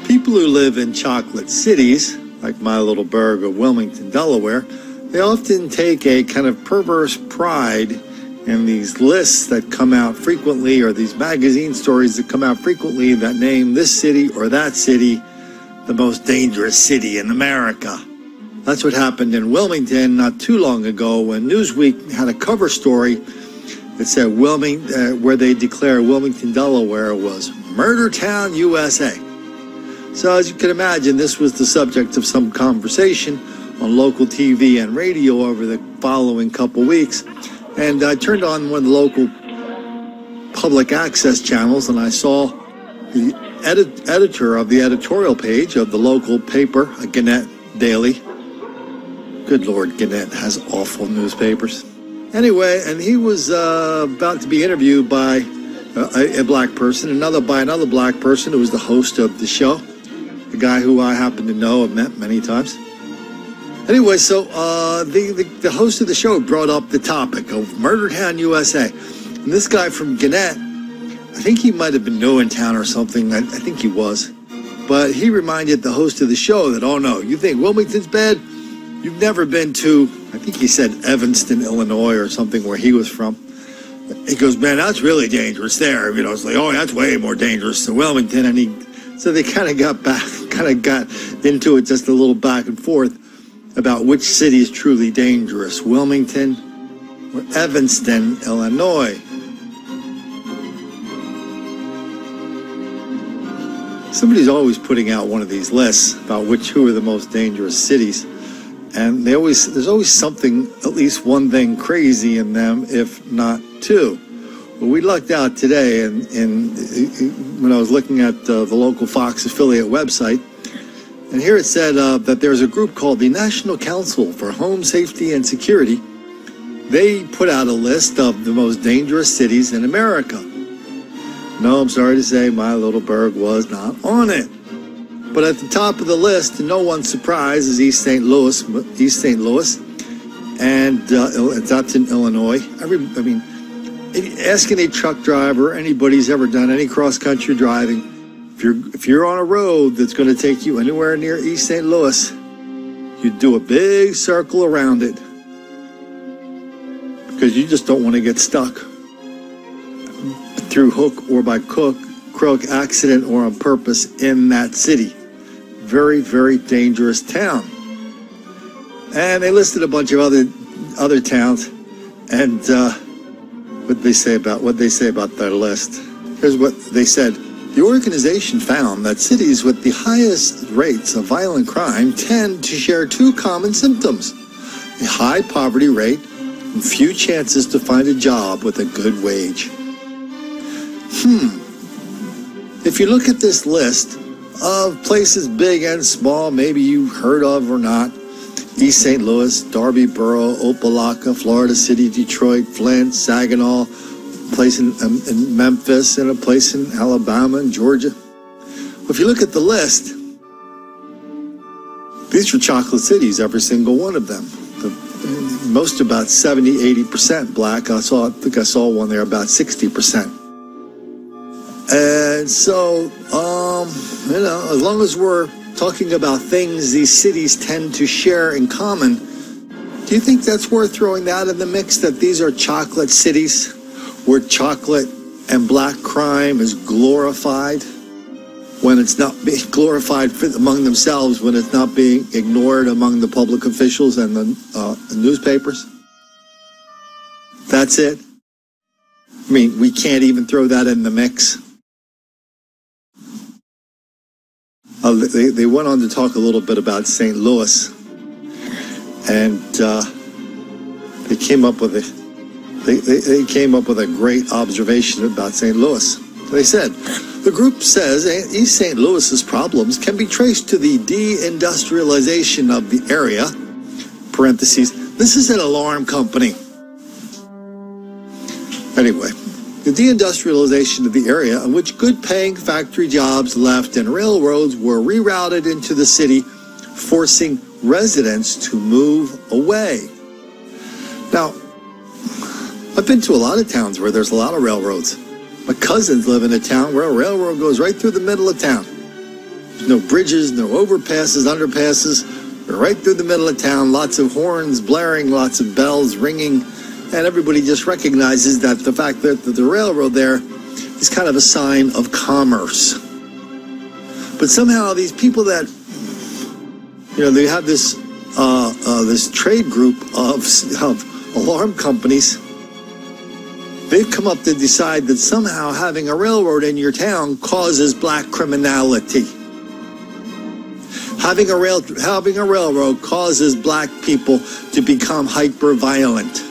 People who live in chocolate cities, like my little burg of Wilmington, Delaware, they often take a kind of perverse pride in these lists that come out frequently, or these magazine stories that come out frequently that name this city or that city the most dangerous city in America. That's what happened in Wilmington not too long ago when Newsweek had a cover story that said where they declare Wilmington, Delaware was Murder Town, USA. So as you can imagine, this was the subject of some conversation on local TV and radio over the following couple weeks. And I turned on one of the local public access channels, and I saw the editor of the editorial page of the local paper, Gannett Daily. Good Lord, Gannett has awful newspapers. Anyway, and he was about to be interviewed by a black person, another black person who was the host of the show, a guy who I happen to know, I've met many times. Anyway, so the host of the show brought up the topic of Murder Town, USA. And this guy from Gannett, I think he might have been new in town or something. I think he was. But he reminded the host of the show that, oh no, you think Wilmington's bad? You've never been to, I think he said Evanston, Illinois or something where he was from. He goes, man, that's really dangerous there. You know, it's like, oh, that's way more dangerous than Wilmington. And so they kind of got into it just a little back and forth about which city is truly dangerous, Wilmington or Evanston, Illinois. Somebody's always putting out one of these lists about who are the most dangerous cities. And there's always something, at least one thing crazy in them, if not two. Well, we lucked out today when I was looking at the local Fox affiliate website. And here it said that there's a group called the National Council for Home Safety and Security. They put out a list of the most dangerous cities in America. No, I'm sorry to say my little burg was not on it. But at the top of the list, to no one's surprise, is East St. Louis, and that's in Illinois. Ask any truck driver, anybody who's ever done any cross-country driving, if you're on a road that's going to take you anywhere near East St. Louis, you do a big circle around it because you just don't want to get stuck through hook or by crook, accident or on purpose in that city. Very, very dangerous town. And they listed a bunch of other towns, and what they say about their list. Here's what they said. The organization found that cities with the highest rates of violent crime tend to share two common symptoms: a high poverty rate and few chances to find a job with a good wage. If you look at this list of places big and small, maybe you heard of or not: East St. Louis, Darby Borough, Opelika, Florida City, Detroit, Flint, Saginaw, a place in Memphis, and a place in Alabama and Georgia. Well, if you look at the list, these are chocolate cities, every single one of them. Most about 70-80% black. I think I saw one there about 60%. And so, as long as we're talking about things these cities tend to share in common, do you think that's worth throwing that in the mix, that these are chocolate cities where chocolate and black crime is glorified when it's not being glorified among themselves, when it's not being ignored among the public officials and the newspapers? That's it? I mean, we can't even throw that in the mix. They went on to talk a little bit about St. Louis, and they came up with a great observation about St. Louis. They said, the group says East St. Louis's problems can be traced to the deindustrialization of the area. Parentheses, this is an alarm company. Anyway, the deindustrialization of the area in which good-paying factory jobs left and railroads were rerouted into the city, forcing residents to move away. Now, I've been to a lot of towns where there's a lot of railroads. My cousins live in a town where a railroad goes right through the middle of town. There's no bridges, no overpasses, underpasses. They're right through the middle of town. Lots of horns blaring, lots of bells ringing. And everybody just recognizes that the fact that the railroad there is kind of a sign of commerce. But somehow these people that, they have this this trade group of alarm companies, they've come up to decide that somehow having a railroad in your town causes black criminality. Having a railroad causes black people to become hyper violent.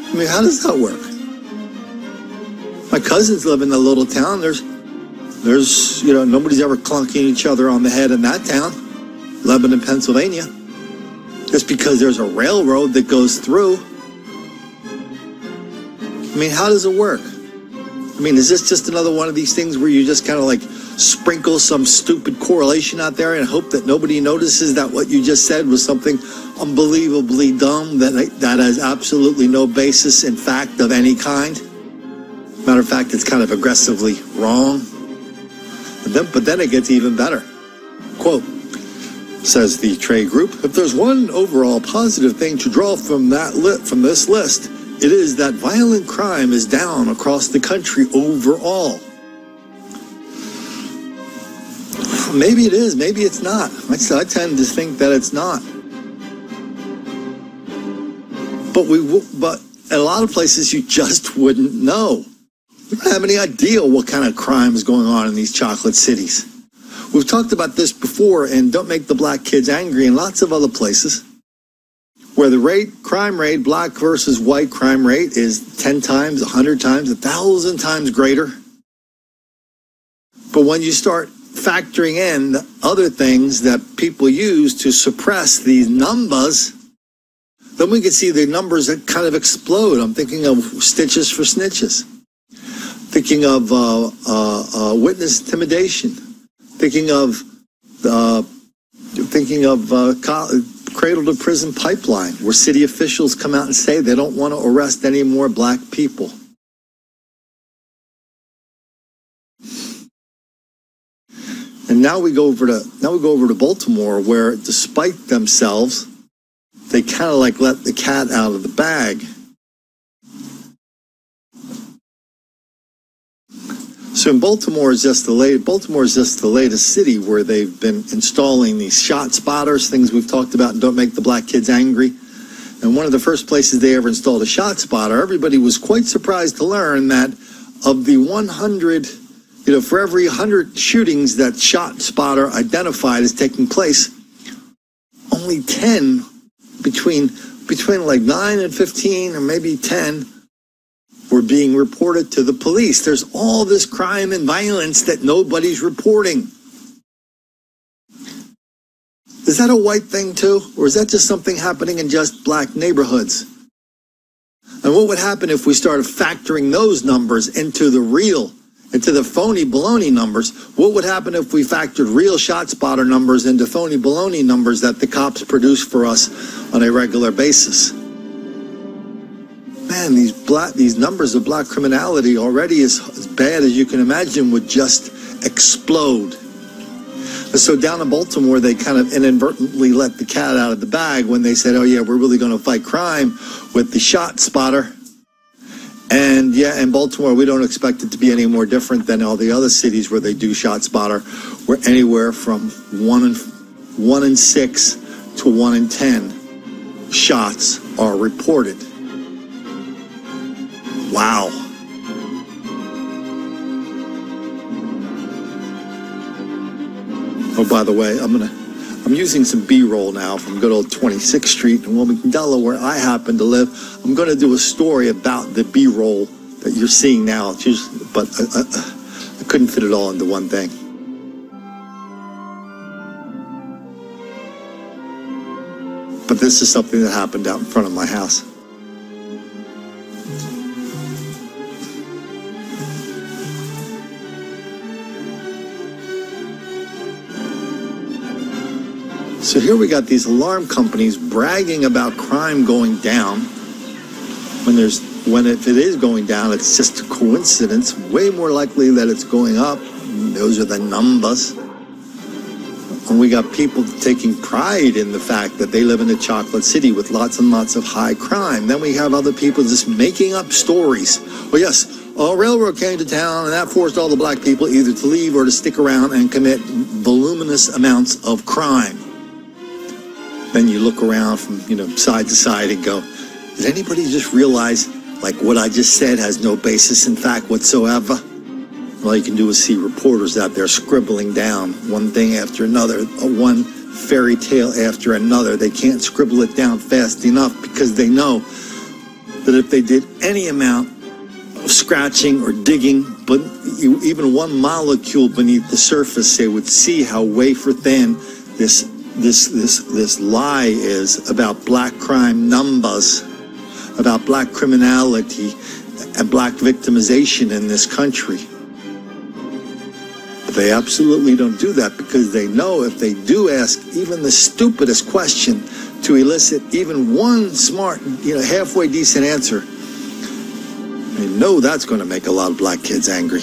I mean, how does that work? My cousins live in a little town. There's nobody's ever clunking each other on the head in that town, Lebanon, Pennsylvania. Just because there's a railroad that goes through. I mean, how does it work? I mean, is this just another one of these things where you just kind of like sprinkle some stupid correlation out there and hope that nobody notices that what you just said was something unbelievably dumb that has absolutely no basis in fact of any kind? Matter of fact, it's kind of aggressively wrong. But then it gets even better. Quote, says the trade group, if there's one overall positive thing to draw from this list, it is that violent crime is down across the country overall. Maybe it is, maybe it's not. I tend to think that it's not. But in a lot of places you just wouldn't know. You don't have any idea what kind of crime is going on in these chocolate cities. We've talked about this before in Don't Make the Black Kids Angry and lots of other places where the crime rate, black versus white crime rate is 10 times, 100 times, 1,000 times greater. But when you start factoring in other things that people use to suppress these numbers, then we can see the numbers that kind of explode. I'm thinking of stitches for snitches, thinking of witness intimidation, thinking of cradle to prison pipeline, where city officials come out and say they don't want to arrest any more black people. And now we go over to Baltimore, where despite themselves, they kind of like let the cat out of the bag. So in Baltimore is just the latest city where they've been installing these shot spotters, things we've talked about and Don't Make the Black Kids Angry. And one of the first places they ever installed a shot spotter, everybody was quite surprised to learn that of the 100, for every 100 shootings that shot spotter identified as taking place, only 10 between like 9 and 15 or maybe 10 were being reported to the police. There's all this crime and violence that nobody's reporting. Is that a white thing too? Or is that just something happening in just black neighborhoods? And what would happen if we started factoring those numbers into the phony baloney numbers? What would happen if we factored real shot spotter numbers into phony baloney numbers that the cops produce for us on a regular basis? Man, these numbers of black criminality already as bad as you can imagine would just explode. So down in Baltimore, they kind of inadvertently let the cat out of the bag when they said, oh yeah, we're really going to fight crime with the shot spotter. And yeah, in Baltimore, we don't expect it to be any more different than all the other cities where they do shot spotter, where anywhere from 1 in 6 to 1 in 10 shots are reported. Wow. Oh, by the way, I'm using some B-roll now from good old 26th Street in Wilmington, Delaware, where I happen to live. I'm going to do a story about the B-roll that you're seeing now, but I couldn't fit it all into one thing. But this is something that happened out in front of my house. So here we got these alarm companies bragging about crime going down when there's when if it is going down, it's just a coincidence. Way more likely that it's going up. Those are the numbers. And we got people taking pride in the fact that they live in a chocolate city with lots and lots of high crime. Then we have other people just making up stories. Well, yes, a railroad came to town and that forced all the black people either to leave or to stick around and commit voluminous amounts of crime. Then you look around from, side to side and go, did anybody just realize, like, what I just said has no basis in fact whatsoever? All you can do is see reporters out there scribbling down one thing after another, one fairy tale after another. They can't scribble it down fast enough because they know that if they did any amount of scratching or digging, but even one molecule beneath the surface, they would see how wafer thin this lie is about black crime numbers, about black criminality and black victimization in this country. But they absolutely don't do that because they know if they do ask even the stupidest question to elicit even one smart, halfway decent answer, they know that's going to make a lot of black kids angry.